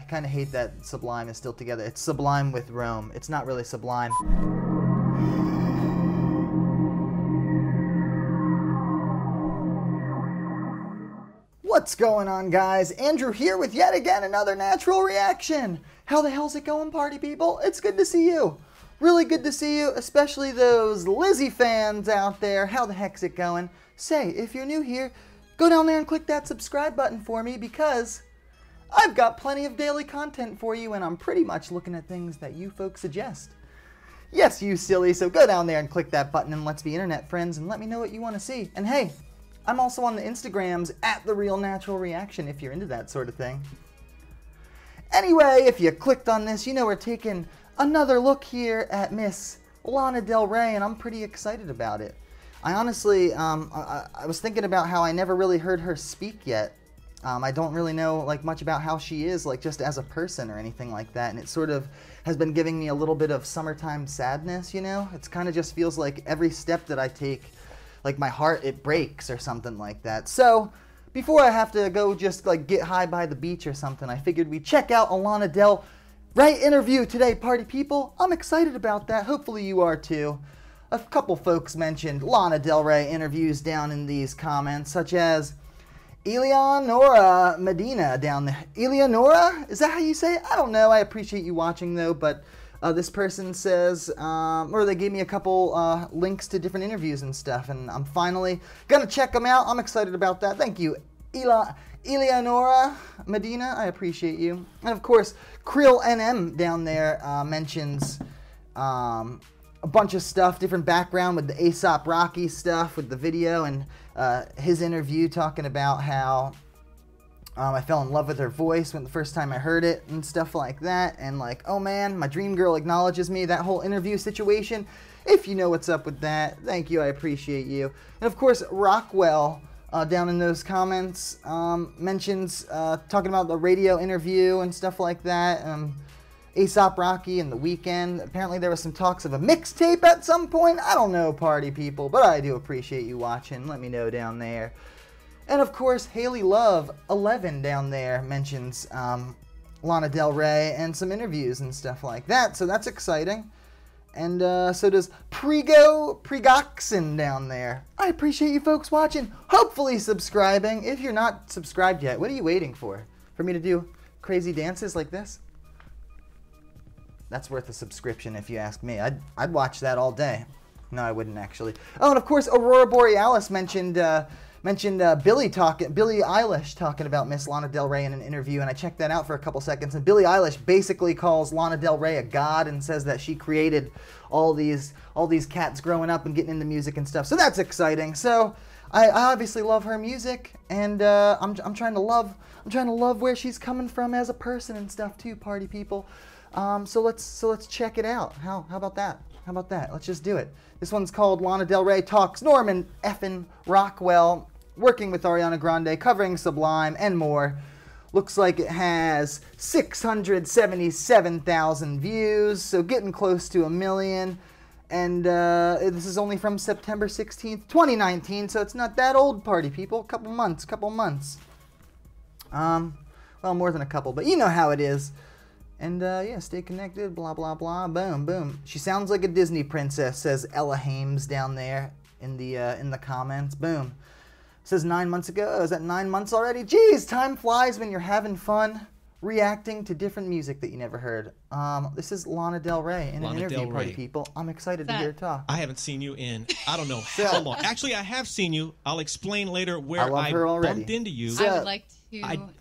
kind of hate that Sublime is still together. It's Sublime with Rome. It's not really Sublime. What's going on, guys? Andrew here with yet again another natural reaction. How the hell's it going, party people? It's good to see you. Really good to see you, especially those Lizzie fans out there. How the heck's it going? Say, if you're new here, go down there and click that subscribe button for me because I've got plenty of daily content for you and I'm pretty much looking at things that you folks suggest. Yes, you silly, so go down there and click that button and let's be internet friends and let me know what you want to see. And hey, I'm also on the Instagrams at The Real Natural Reaction if you're into that sort of thing. Anyway, if you clicked on this, you know we're taking another look here at Miss Lana Del Rey, and I'm pretty excited about it. I honestly, I was thinking about how I never really heard her speak yet. I don't really know like much about how she is, like just as a person or anything like that, and it sort of has been giving me a little bit of summertime sadness, you know? It kind of just feels like every step that I take, like my heart, it breaks or something like that. So before I have to go just like get high by the beach or something, I figured we'd check out a Lana Del Rey interview today, party people. I'm excited about that. Hopefully you are too. A couple folks mentioned Lana Del Rey interviews down in these comments, such as Eleonora Medina down there. Eleonora? Is that how you say it? I don't know. I appreciate you watching though, but this person says, or they gave me a couple links to different interviews and stuff, and I'm finally gonna check them out. I'm excited about that. Thank you, Eleonora Medina. I appreciate you. And of course, Krill NM down there mentions a bunch of stuff, different background with the A$AP Rocky stuff with the video and his interview talking about how I fell in love with her voice when the first time I heard it and stuff like that. And like, oh man, my dream girl acknowledges me, that whole interview situation. If you know what's up with that, thank you, I appreciate you. And of course, Rockwell down in those comments mentions talking about the radio interview and stuff like that. A$AP Rocky and The Weeknd. Apparently there was some talks of a mixtape at some point. I don't know, party people, but I do appreciate you watching. Let me know down there. And of course, Haley Love 11 down there mentions Lana Del Rey and some interviews and stuff like that. So that's exciting. And so does Pregoxin down there. I appreciate you folks watching. Hopefully subscribing. If you're not subscribed yet, what are you waiting for? For me to do crazy dances like this? That's worth a subscription if you ask me. I'd watch that all day. No, I wouldn't actually. Oh, and of course, Aurora Borealis mentioned Billie Eilish talking about Miss Lana Del Rey in an interview, and I checked that out for a couple seconds. And Billie Eilish basically calls Lana Del Rey a god and says that she created all these cats growing up and getting into music and stuff. So that's exciting. So I obviously love her music, and I'm trying to love where she's coming from as a person and stuff too, party people. So let's check it out. How about that? How about that? Let's just do it. This one's called Lana Del Rey-Talks. Norman effin' Rockwell, working with Ariana Grande, covering Sublime and more. Looks like it has 677,000 views, so getting close to 1 million. And this is only from September 16th, 2019, so it's not that old, party people. Couple months. Well, more than a couple, but you know how it is. And yeah, stay connected, blah, blah, blah, boom, boom. She sounds like a Disney princess, says Ella Hames down there in the comments. Boom. Says 9 months ago. Oh, is that 9 months already? Jeez, time flies when you're having fun reacting to different music that you never heard. This is Lana Del Rey in an interview, party people. I'm excited to hear her talk. I haven't seen you in, I don't know how long. Actually, I have seen you. I'll explain later where I bumped into you. I would like to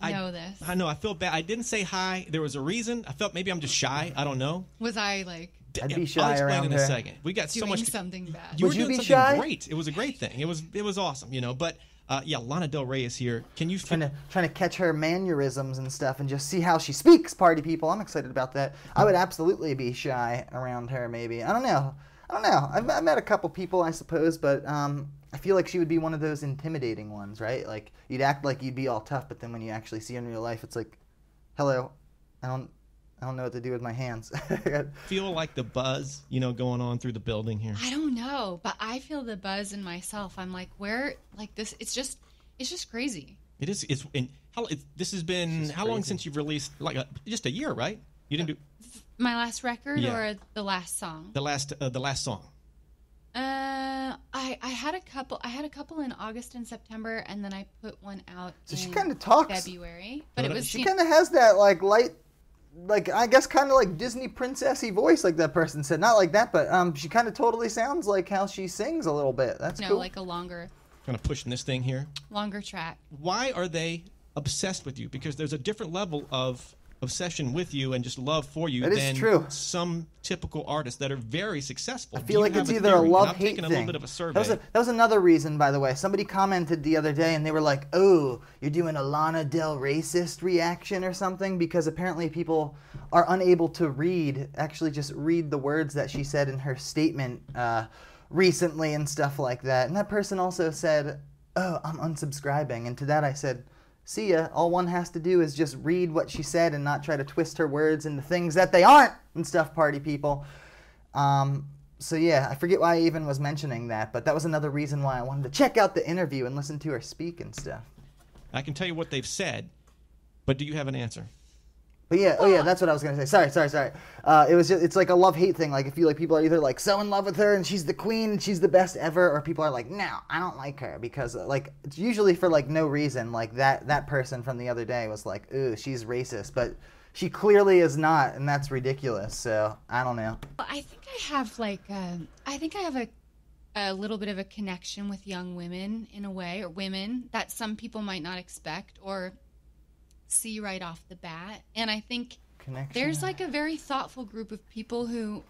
know this. I know, I feel bad. I didn't say hi. There was a reason. I felt maybe I'm just shy. I don't know. Was I like... I'd be shy I'll explain around in her. a second. We got so much... something bad. You were doing be something shy? great. It was a great thing. It was awesome, you know. But yeah, Lana Del Rey is here. Can you... Trying to catch her mannerisms and stuff and just see how she speaks, party people. I'm excited about that. I would absolutely be shy around her, maybe. I don't know. I've met a couple people, I suppose, but I feel like she would be one of those intimidating ones, right? Like, you'd act like you'd be all tough, but then when you actually see her in real life, it's like, hello, I don't know what to do with my hands. Feel like the buzz, you know, going on through the building here? I don't know, but I feel the buzz in myself. I'm like, where, like this, it's just crazy. It is. It's in this has been how long since you've released? Like just a year, right? You didn't do my last record or the last song? The last song. I had a couple. I had a couple in August and September, and then I put one out. So she kind of talks February, but it was. She kind of has that like light, like I guess kind of like Disney princessy voice, like that person said. Not like that, but she kind of totally sounds like how she sings a little bit. That's cool. Like a longer. Kind of pushing this thing here. Longer track. Why are they obsessed with you? Because there's a different level of obsession with you and just love for you than some typical artists that are very successful. I feel like it's either a love-hate thing. A little bit of a survey. That was another reason, by the way. Somebody commented the other day, and they were like, "Oh, you're doing a Lana Del Racist reaction or something," because apparently people are unable to actually just read the words that she said in her statement recently and stuff like that. And that person also said, "Oh, I'm unsubscribing." And to that I said, "See ya. All one has to do is just read what she said and not try to twist her words into things that they aren't and stuff, party people." So yeah, I forget why I even was mentioning that, but that was another reason why I wanted to check out the interview and listen to her speak and stuff. I can tell you what they've said, but do you have an answer? But yeah, that's what I was gonna say. Sorry. It's like a love-hate thing. Like I feel like people are either like so in love with her and she's the queen and she's the best ever, or people are like, no, I don't like her because like it's usually for like no reason. Like that person from the other day was like, ooh, she's racist, but she clearly is not, and that's ridiculous. So I don't know. I think I have a little bit of a connection with young women in a way, or women that some people might not expect or see right off the bat. And I think there's like a very thoughtful group of people who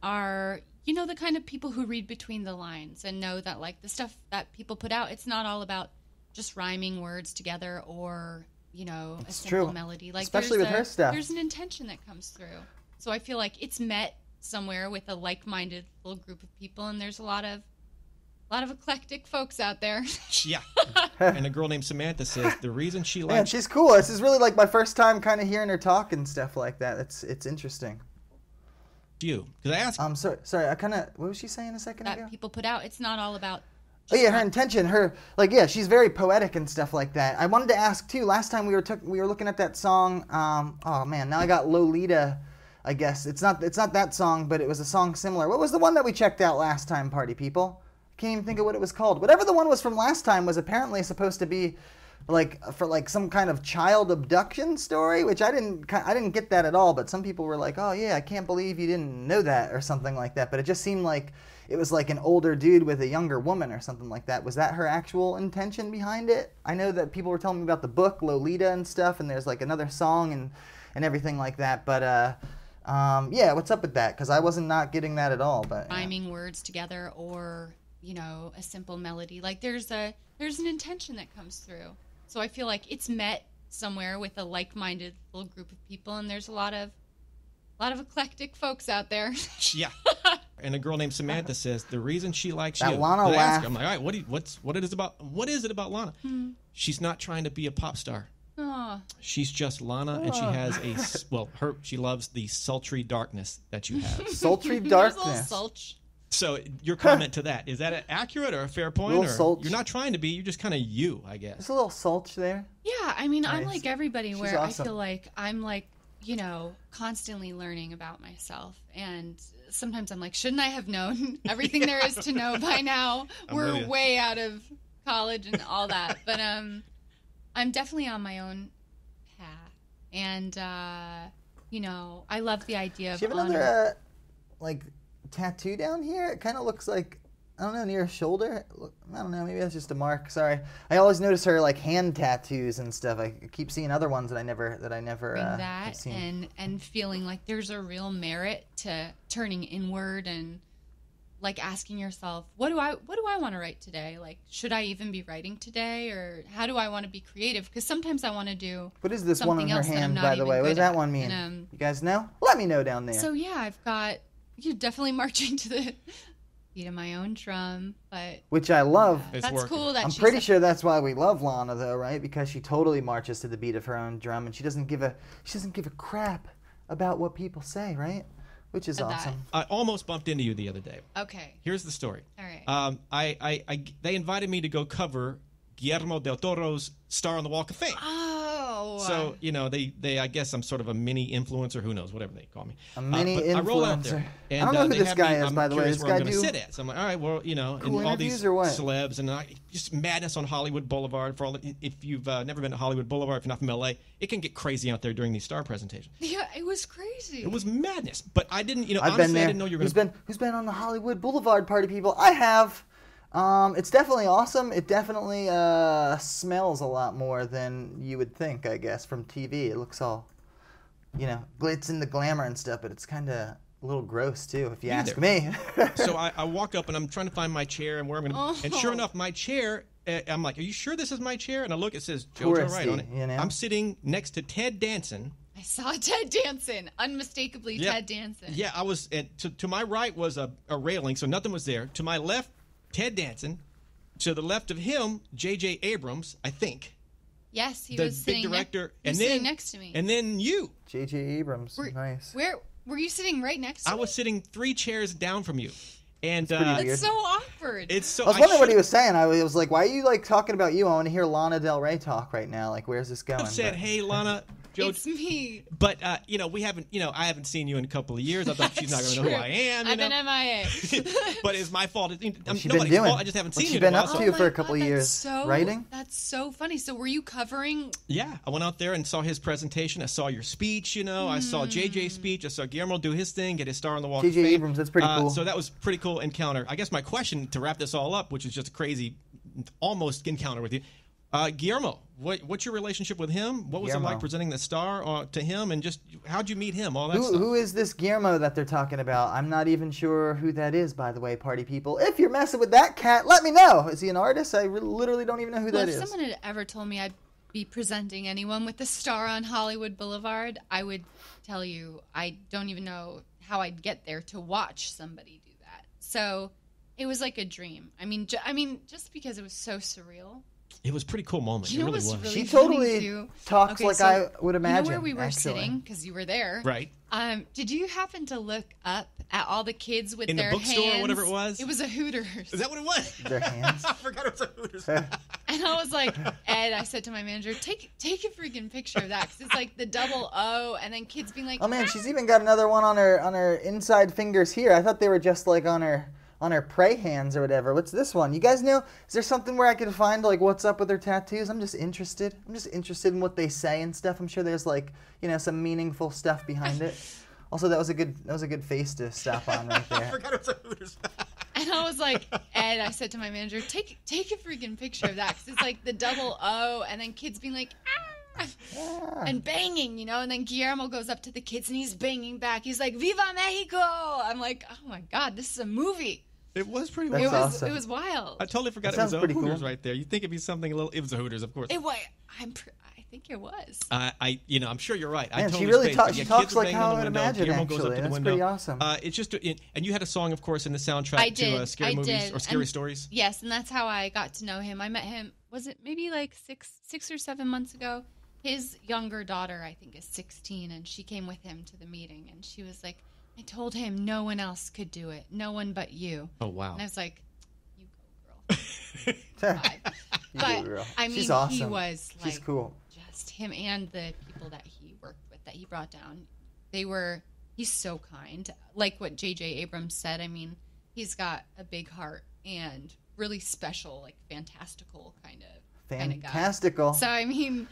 are, the kind of people who read between the lines and know that like the stuff that people put out, it's not all about just rhyming words together or, a simple melody. Like especially with her stuff. There's an intention that comes through. So I feel like it's met somewhere with a like-minded little group of people, and there's a lot of eclectic folks out there. Yeah. And a girl named Samantha says the reason she likes... Man, she's cool. This is really like my first time kind of hearing her talk and stuff like that. It's interesting. You. Because I asked... Sorry. I kind of... What was she saying a second ago? That people put out. It's not all about... Oh yeah, her intention. She's very poetic and stuff like that. I wanted to ask too. Last time we were looking at that song. Oh man, now I got Lolita. I guess it's not that song, but it was a song similar. What was the one that we checked out last time, party people? Can't even think of what it was called. Whatever the one was from last time was apparently supposed to be for some kind of child abduction story, which I didn't get that at all, but some people were like, "Oh yeah, I can't believe you didn't know that," or something like that. But it just seemed like it was like an older dude with a younger woman or something like that. Was that her actual intention behind it? I know that people were telling me about the book Lolita and stuff, and there's like another song and everything like that, but yeah, what's up with that? Because I wasn't not getting that at all. But rhyming words together or a simple melody. Like there's an intention that comes through. So I feel like it's met somewhere with a like-minded little group of people, and there's a lot of eclectic folks out there. Yeah. And a girl named Samantha says the reason she likes that you. Lana laugh. I'm like, all right, what is it about Lana? She's not trying to be a pop star. Oh. She's just Lana, and she has she loves the sultry darkness that you have. Sultry darkness. So your comment to that, is that accurate or a fair point? Or sulch. You're not trying to be, you're just kind of you, I guess. There's a little sulch there. Yeah, I mean, nice. I'm like everybody where awesome. I feel like I'm like, constantly learning about myself. And sometimes I'm like, shouldn't I have known everything there is to know by now? We're way out of college and all that. But I'm definitely on my own path. And, I love the idea of Do you have another, tattoo down here? It kind of looks like, I don't know, near her shoulder. I don't know, maybe that's just a mark. Sorry. I always notice her hand tattoos and stuff. I keep seeing other ones that I never have seen. And feeling like there's a real merit to turning inward and asking yourself, what do I want to write today? Like, should I even be writing today, or how do I want to be creative? Because sometimes I want to do what is this one in her hand, by the way? What does that one mean? And, you guys know? Let me know down there. So yeah, you're definitely marching to the beat of my own drum, but which I love. That's cool. I'm pretty sure that's why we love Lana, though, right? Because she totally marches to the beat of her own drum, and she doesn't give a crap about what people say, right? Which is awesome. I almost bumped into you the other day. Okay. Here's the story. All right. They invited me to go cover Guillermo del Toro's Star on the Walk of Fame. Oh. So, you know, they I guess I'm sort of a mini influencer, who knows, whatever they call me. A mini but influencer. I roll out there. And, I don't know who this guy is, by the way. This guy do sit at. So I'm like, all right, well, you know, cool and all these or what? celebs and just madness on Hollywood Boulevard. For all if you've never been to Hollywood Boulevard, if you're not from LA, it can get crazy out there during these star presentations. Yeah, it was crazy. It was madness. But I didn't, you know, I've honestly, been there. I didn't know you were going to. Who's been on the Hollywood Boulevard, party people? I have. It's definitely awesome. It definitely smells a lot more than you would think, I guess, from TV. It looks all, you know, glitz and the glamour and stuff, but it's kind of a little gross, too, if you ask me. So I walk up, and I'm trying to find my chair and where I'm going to... Oh. And sure enough, my chair, I'm like, are you sure this is my chair? And I look, it says JoJo Wright on it. You know? I'm sitting next to Ted Danson. I saw Ted Danson, unmistakably Ted Danson. Yeah, I was... To my right was a railing, so nothing was there. To my left, Ted Danson. To the left of him, J.J. Abrams, I think. Yes, he the was big sitting director, sitting next to me. And then you. J.J. Abrams, nice. Where were you sitting right next to me? I was sitting 3 chairs down from you. And it's so awkward. It's so. I was wondering what he was saying. I was like, "Why are you like talking about you? I want to hear Lana Del Rey talk right now. Like, where's this going?" I said, "Hey, Lana." It's me. But you know, we haven't. You know, I haven't seen you in a couple of years. I thought she's not going to know who I am. I've been MIA. But it's my fault. What's she been doing? Fault. I just haven't seen you. What's she been up to for a God, couple of years? Writing? That's so funny. So were you covering? Yeah, I went out there and saw his presentation. I saw your speech. You know, I saw JJ's speech. I saw Guillermo do his thing, get his star on the Walk of Fame. J.J. Abrams, that's pretty cool. So that was a pretty cool encounter. I guess my question to wrap this all up, which is just a crazy, almost encounter with you. Guillermo, what's your relationship with him? What was it like presenting the star to him, and just how'd you meet him? All that stuff. Who is this Guillermo that they're talking about? I'm not even sure who that is, by the way, party people. If you're messing with that cat, let me know. Is he an artist? I literally don't even know who that is. If someone had ever told me I'd be presenting anyone with the star on Hollywood Boulevard, I would tell you I don't even know how I'd get there to watch somebody do that. So it was like a dream. I mean, just because it was so surreal. It was a pretty cool moment. You know, it really was. Really she totally talks like I would imagine. You know where we were sitting, because you were there. Right. Did you happen to look up at all the kids with in their hands? In the bookstore or whatever it was? It was a Hooters. Is that what it was? Their hands? I forgot it was a Hooters. And I was like, Ed, I said to my manager, take a freaking picture of that, because it's like the double O, and then kids being like, oh man, she's even got another one on her inside fingers here. I thought they were just like on her prey hands or whatever. What's this one? You guys know? Is there something where I could find like what's up with her tattoos? I'm just interested. I'm just interested in what they say and stuff. I'm sure there's like, you know, some meaningful stuff behind it. Also, that was a good face to stop on right there. I forgot it was a Hooters. And I was like, Ed, I said to my manager, take a freaking picture of that, because it's like the double O, and then kids being like, ah. Yeah. And banging, you know, and then Guillermo goes up to the kids and he's banging back. He's like, Viva Mexico! I'm like, oh my God, this is a movie. It was pretty wild. Awesome. It was wild. I totally forgot it was a Hooters right there. You think it'd be something a little... It was a Hooters, of course. It was. I think it was. I'm sure you're right. Man, she really talks like how I would imagine, actually. That's pretty awesome. It's just... and you had a song, of course, in the soundtrack to Scary Movies or Scary Stories. Yes, and that's how I got to know him. I met him, was it maybe like six or 7 months ago? His younger daughter, I think, is 16, and she came with him to the meeting, and she was like, I told him no one else could do it. No one but you. Oh, wow. And I was like, you go, girl. But, girl. I mean, she's awesome. He was like, she's cool. Just him and the people that he worked with, that he brought down. He's so kind. Like what J.J. Abrams said, I mean, he's got a big heart and really special, like fantastical kind of guy. Fantastical. So, I mean...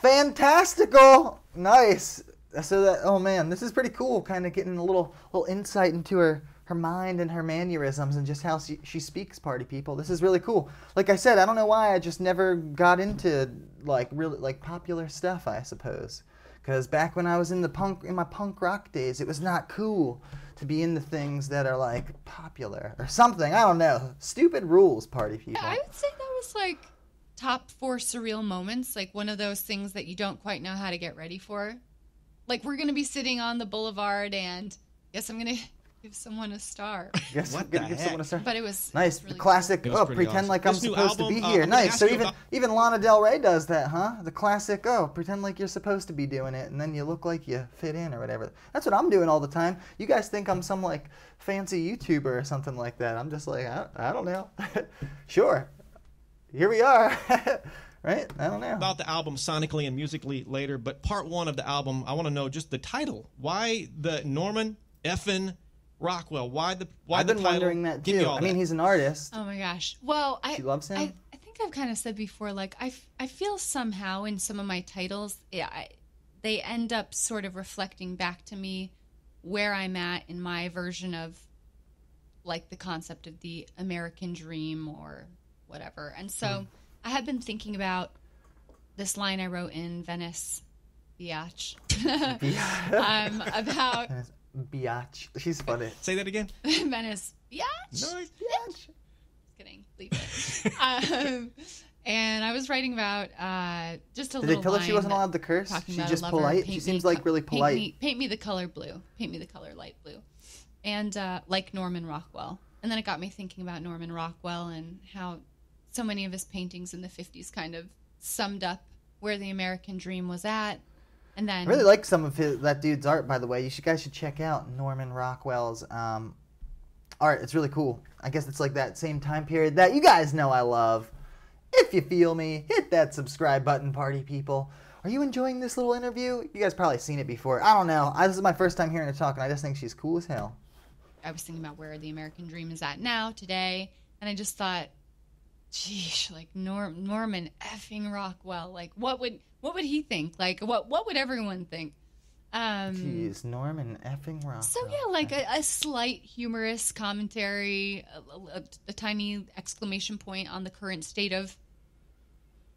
Fantastical! Nice. So that, oh man, this is pretty cool, kind of getting a little insight into her mind and her mannerisms and just how she speaks, party people. This is really cool. Like I said, I don't know why I just never got into like really like popular stuff, I suppose. Because back when I was in my punk rock days, it was not cool to be into things that are like popular or something. I don't know. Stupid rules, party people. Yeah, I would say that was like top 4 surreal moments, like one of those things that you don't quite know how to get ready for. Like, we're going to be sitting on the boulevard, and yes, I'm going to give someone a star. Yes, I'm going to give someone a star. But it was nice. really The classic, cool. pretend awesome. like I'm supposed to be here. Nice. So even Lana Del Rey does that, huh? The classic, pretend like you're supposed to be doing it, and then you look like you fit in or whatever. That's what I'm doing all the time. You guys think I'm some, like, fancy YouTuber or something like that. I'm just like, I don't know. Sure. here we are. Right? I don't know. About the album sonically and musically later, but part one of the album, I want to know just the title. Why the Norman effin' Rockwell? Why the I've the been title? wondering that Give me too. all I mean, that. he's an artist. Oh my gosh. Well, She loves him? I think I've kind of said before, like, I feel somehow in some of my titles, they end up sort of reflecting back to me where I'm at in my version of, like, the concept of the American dream or whatever. And so I had been thinking about this line I wrote in Venice, Biatch, about Biatch. She's funny. Say that again. Venice, Biatch. Nice. Biatch. Just kidding. Leave it. And I was writing about just a Did little they tell her she line wasn't allowed to curse? talking She's about a just lover, polite. paint She me seems like really polite. Paint me the color blue. Paint me the color light blue. And like Norman Rockwell. And then it got me thinking about Norman Rockwell and how so many of his paintings in the 50s kind of summed up where the American dream was at. And then I really like some of that dude's art, by the way. Guys should check out Norman Rockwell's art. It's really cool. I guess it's like that same time period that you guys know I love. If you feel me, hit that subscribe button, party people. Are you enjoying this little interview? You guys probably seen it before. I don't know. This is my first time hearing her talk, and I just think she's cool as hell. I was thinking about where the American dream is at now, today, and I just thought, geesh, like Norman effing Rockwell. Like, what would he think? Like, what would everyone think? Jeez, Norman effing Rockwell. So yeah, like a slight humorous commentary, a tiny exclamation point on the current state of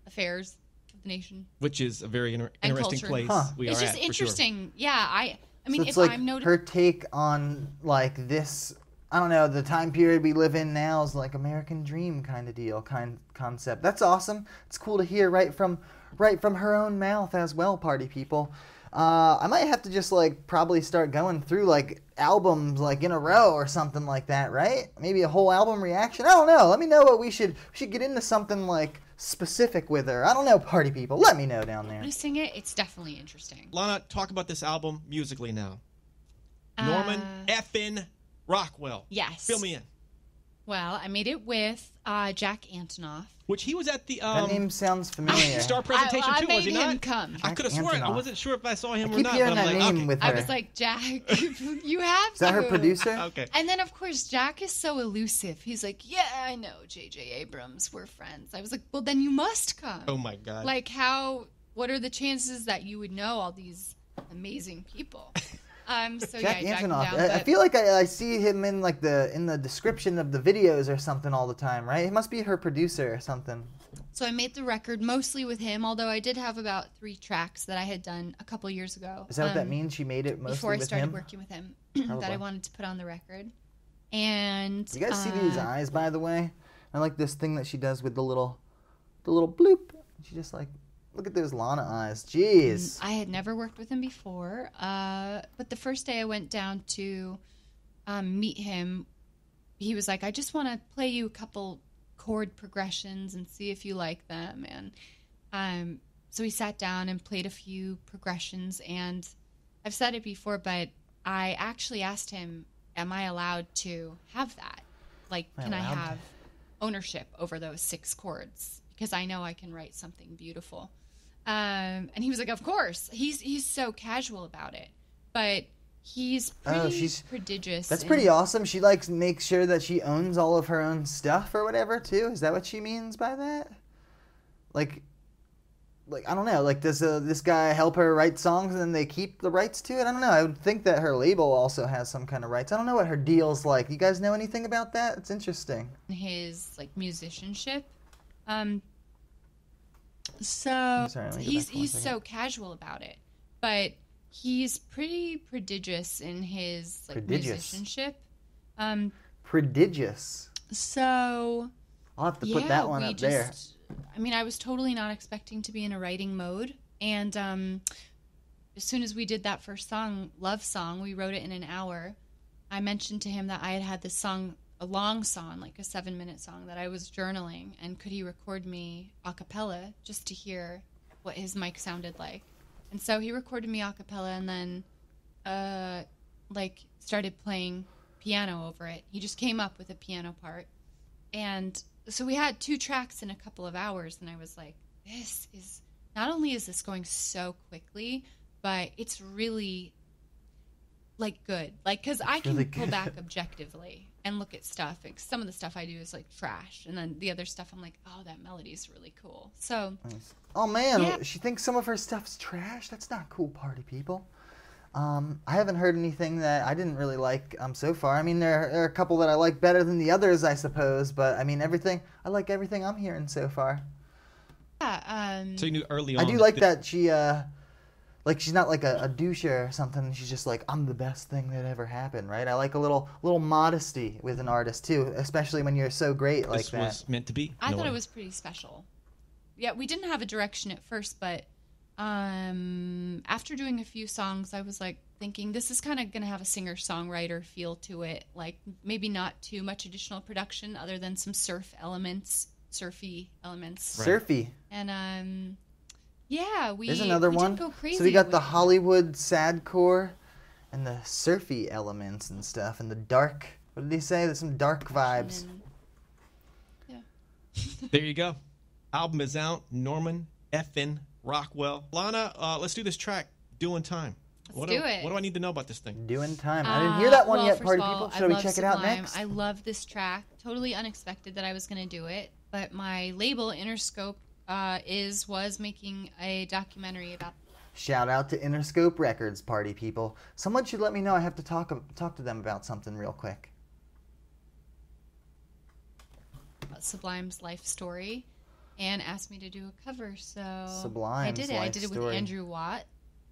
affairs of the nation, Which is a very interesting culture. place we it's are just at. interesting. Yeah, I mean, So it's if like I'm noticing her take on like this, I don't know, the time period we live in now is like American dream kind of deal, concept. That's awesome. It's cool to hear right from her own mouth as well, party people. I might have to just like probably start going through like albums like in a row or something like that, right? Maybe a whole album reaction. I don't know. Let me know what we should get into something like specific with her. I don't know, party people. Let me know down there. noticing it, it's definitely interesting. Lana, talk about this album musically now. Norman effin' Rockwell. Yes. Fill me in. Well, I made it with Jack Antonoff. Which he was at the That name sounds familiar. star presentation I too, made was he him not? come. I could have sworn. I Antonoff. wasn't sure if I saw him I or keep not. hearing But I'm that like, name okay. with her. I was like, Jack, you have Is that her to. producer? Okay. And then, of course, Jack is so elusive. He's like, yeah, I know, J.J. Abrams, we're friends. I was like, well, then you must come. Oh my God. Like, what are the chances that you would know all these amazing people? So Jack yeah, Antonoff. Jack I down, feel like I see him in like in the description of the videos or something all the time, right? He must be her producer or something. So I made the record mostly with him, although I did have about 3 tracks that I had done a couple years ago. Is that what that means? She made it mostly before I with started him? working with him Probably. that I wanted to put on the record. And You guys see these eyes, by the way? I like this thing that she does with the little bloop. She just like, look at those Lana eyes. Jeez. I had never worked with him before, but the first day I went down to meet him, he was like, I just want to play you a couple chord progressions and see if you like them. And so we sat down and played a few progressions, and I've said it before, but I actually asked him, am I allowed to have that? Like, can I have ownership over those 6 chords? Because I know I can write something beautiful. And he was like, of course. He's so casual about it. But he's pretty prodigious. That's pretty awesome. She like makes sure that she owns all of her own stuff or whatever too. Is that what she means by that? Like I don't know. Like does this guy help her write songs and then they keep the rights to it? I don't know. I would think that her label also has some kind of rights. I don't know what her deal's like. You guys know anything about that? It's interesting. His like musicianship. So Sorry, he's so casual about it, but he's pretty prodigious in his like musicianship. Prodigious. So I'll have to put that one up there. I mean, I was totally not expecting to be in a writing mode, and as soon as we did that first song, Love Song, we wrote it in an hour. I mentioned to him that I had this song, a long song, like a 7-minute song that I was journaling, and could he record me a cappella just to hear what his mic sounded like. And so he recorded me a cappella and then started playing piano over it. He just came up with a piano part, and so we had 2 tracks in a couple of hours, and I was like, not only is this going so quickly, but it's really like good. Like, because I can really pull good. back objectively and look at stuff. Like, some of the stuff I do is like trash, and then the other stuff I'm like, oh, that melody is really cool. So, Nice. Oh man, Yeah. she thinks some of her stuff's trash. That's not cool, party people. I haven't heard anything that I didn't really like so far. I mean, there are a couple that I like better than the others, I suppose. But I mean, I like everything I'm hearing so far. yeah. So you knew early on. I do like that she, like she's not like a doucher or something. She's just like, I'm the best thing that ever happened, right? I like a little modesty with an artist too, especially when you're so great like This that. was meant to be. I No thought it one- was pretty special. Yeah, we didn't have a direction at first, but after doing a few songs, I was like thinking this is kind of going to have a singer-songwriter feel to it. Like maybe not too much additional production other than some surfy elements. Surfy. And yeah, we There's another we one. didn't go crazy. So we got with the it. Hollywood sadcore and the surfy elements and stuff and the dark. What did he say? There's some dark vibes. And, There you go. Album is out. Norman effin Rockwell. Lana, let's do this track. Doing time. Let's do it. What do I need to know about this thing? Doing time. I didn't hear that one well, yet, first party of all, people. I Shall we love check it out Sublime. next? I love this track. Totally unexpected that I was going to do it, but my label Interscope was making a documentary about Shout out to Interscope Records, party people. Someone should let me know. I have to talk to them about something real quick. Sublime's life story and asked me to do a cover. So Sublime's I did it. I life did it with story. Andrew Watt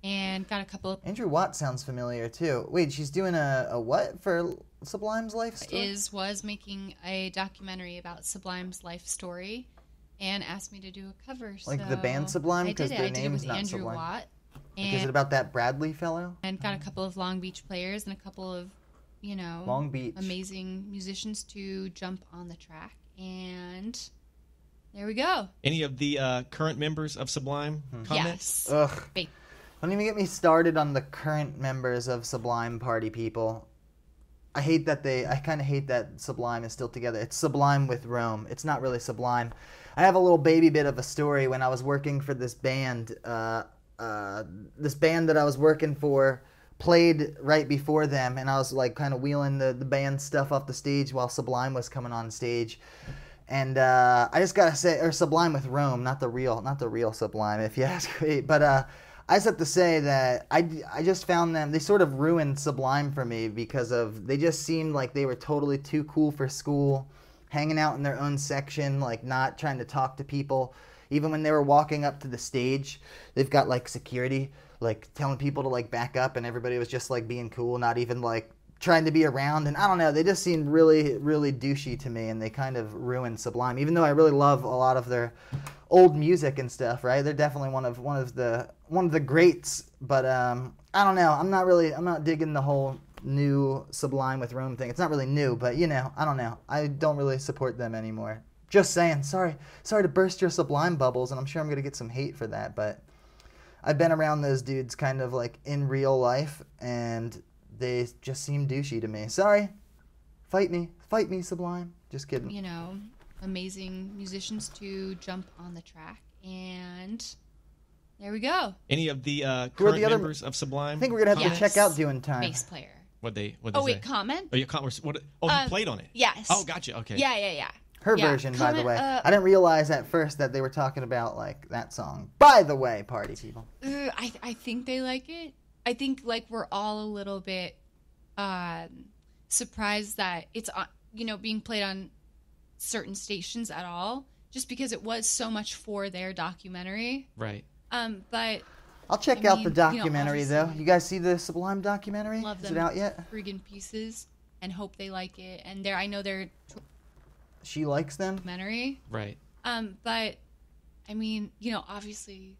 and got a couple of Andrew Watt sounds familiar too. Wait, she's doing a what for Sublime's life story? was making a documentary about Sublime's life story and asked me to do a cover. Like the So band Sublime? I 'Cause did it. their I did it name's with not Andrew Sublime. Watt. Like, is it And, about that Bradley fellow? and got a couple of Long Beach players and a couple of, Long Beach. amazing musicians to jump on the track. And there we go. Any of the current members of Sublime comments? Yes. Ugh. Wait. Don't even get me started on the current members of Sublime, party people. I kind of hate that Sublime is still together. It's Sublime with Rome. It's not really Sublime. I have a little baby bit of a story when I was working for this band. This band that I was working for played right before them, and I was like kind of wheeling the band stuff off the stage while Sublime was coming on stage. And I just gotta say, or Sublime with Rome, not the real Sublime, if you ask me. But I just have to say that I just found them. They sort of ruined Sublime for me because they just seemed like they were totally too cool for school, hanging out in their own section, like not trying to talk to people. Even when they were walking up to the stage, they've got like security, like telling people to like back up, and everybody was just like being cool, not even like trying to be around. And I don't know, they just seemed really, really douchey to me, and they kind of ruined Sublime. Even though I really love a lot of their old music and stuff, right? They're definitely one of the greats. But I don't know. I'm not digging the whole new Sublime with Rome thing. It's not really new, but I don't know. I don't really support them anymore. Just saying. Sorry to burst your Sublime bubbles, and I'm sure I'm gonna get some hate for that. But I've been around those dudes kind of like in real life, and they just seem douchey to me. Sorry. Fight me, Sublime. Just kidding. Amazing musicians to jump on the track. And there we go. Any of the Who are current the other- members of Sublime? I think we're gonna have Yes. to check out Doing Time. Bass player. What'd they Oh, say? wait, comment? Oh, you played on it? Yes. Oh, gotcha. Okay. Yeah. Her Yeah, version, by the comment, way. uh, I didn't realize at first that they were talking about like that song. By the way, party people. I think they like it. I think like we're all a little bit surprised that it's being played on certain stations at all, just because it was so much for their documentary. Right. But I'll check I out mean, the documentary though. obviously- You guys see the Sublime documentary? love Is them it out yet? friggin' pieces and hope they like it. And I know their She likes them. documentary. Right. But I mean, obviously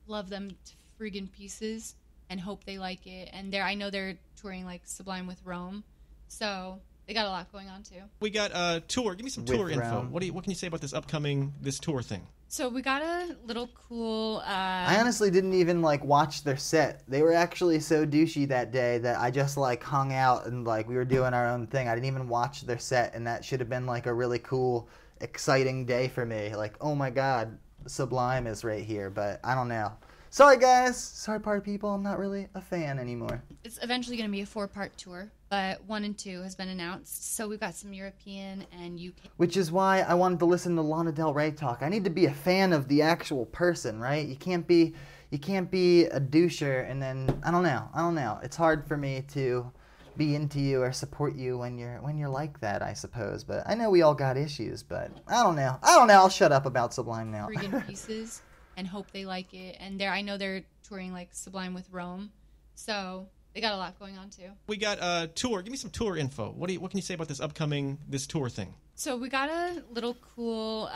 love them to friggin' pieces and hope they like it. And I know they're touring like Sublime with Rome, so they got a lot going on too. We got a tour. Give me some With tour info. Rome. What can you say about this tour thing? So we got a little cool. I honestly didn't even like watch their set. They were actually so douchey that day that I just like hung out and like we were doing our own thing. I didn't even watch their set, and that should have been like a really cool, exciting day for me. Like, oh my God, Sublime is right here, but I don't know. Sorry guys, sorry party people, I'm not really a fan anymore. It's eventually going to be a 4-part tour, but 1 and 2 has been announced. So we've got some European and UK. Which is why I wanted to listen to Lana Del Rey talk. I need to be a fan of the actual person, right? You can't be a doucher and then I don't know. It's hard for me to be into you or support you when you're like that, I suppose. But I know we all got issues, but I don't know. I'll shut up about Sublime now. Friggin' pieces. And hope they like it. And I know they're touring like Sublime with Rome, so they got a lot going on too. We got a tour. Give me some tour info. What can you say about this tour thing? So we got a little cool.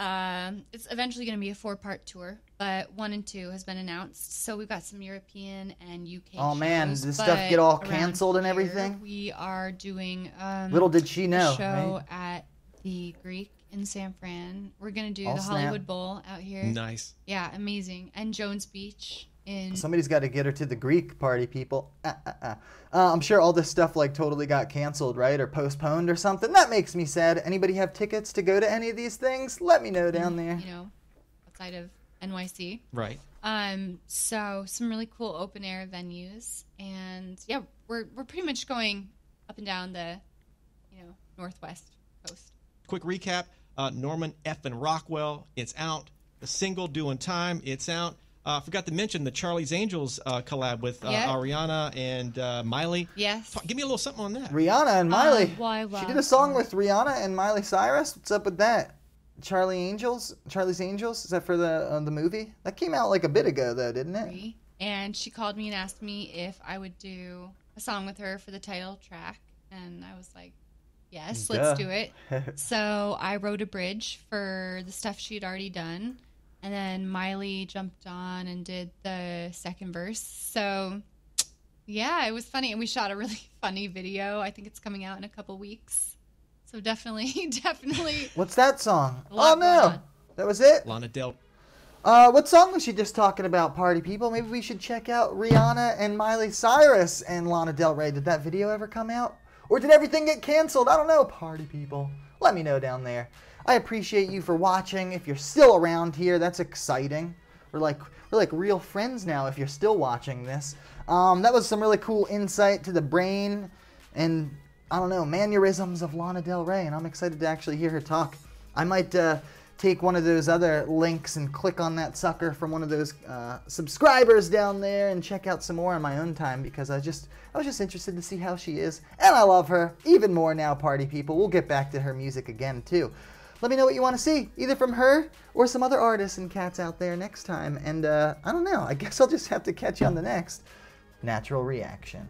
It's eventually going to be a 4-part tour, but 1 and 2 has been announced. So we've got some European and UK. Oh man, shows, did this stuff get all canceled and everything? We are doing. Little did she know. A show right? at the Greek in San Fran. We're gonna do Oh, the snap. Hollywood Bowl out here. Nice. Yeah, amazing. And Jones Beach in. Somebody's got to get her to the Greek, party people. I'm sure all this stuff like totally got canceled, right, or postponed or something. That makes me sad. Anybody have tickets to go to any of these things? Let me know down there. You know, outside of NYC. Right. So some really cool open air venues, and yeah, we're pretty much going up and down the, northwest coast. Quick recap. Norman F. and Rockwell, it's out. The single Doing Time, it's out. Forgot to mention the Charlie's Angels collab with Ariana and Miley. Yes. Give me a little something on that. Rihanna and Miley. Why She did a song with Rihanna and Miley Cyrus. What's up with that? Charlie's Angels? Is that for the movie? That came out like a bit ago though, didn't it? And she called me and asked me if I would do a song with her for the title track, and I was like, yes, let's do it. So I wrote a bridge for the stuff she had already done, and then Miley jumped on and did the second verse. So yeah, it was funny, and we shot a really funny video. I think it's coming out in a couple weeks. So definitely. What's that song? Oh no, that was it. Lana Del. What song was she just talking about, party people? Maybe we should check out Rihanna and Miley Cyrus and Lana Del Rey. Did that video ever come out? Or did everything get canceled? I don't know, party people. Let me know down there. I appreciate you for watching. If you're still around here, that's exciting. We're like real friends now if you're still watching this. That was some really cool insight to the brain and, I don't know, mannerisms of Lana Del Rey, and I'm excited to actually hear her talk. I might take one of those other links and click on that sucker from one of those subscribers down there and check out some more on my own time, because I was just interested to see how she is, and I love her even more now, party people. We'll get back to her music again too. Let me know what you want to see, either from her or some other artists and cats out there next time, and I don't know, I guess I'll just have to catch you on the next Natural Reaction.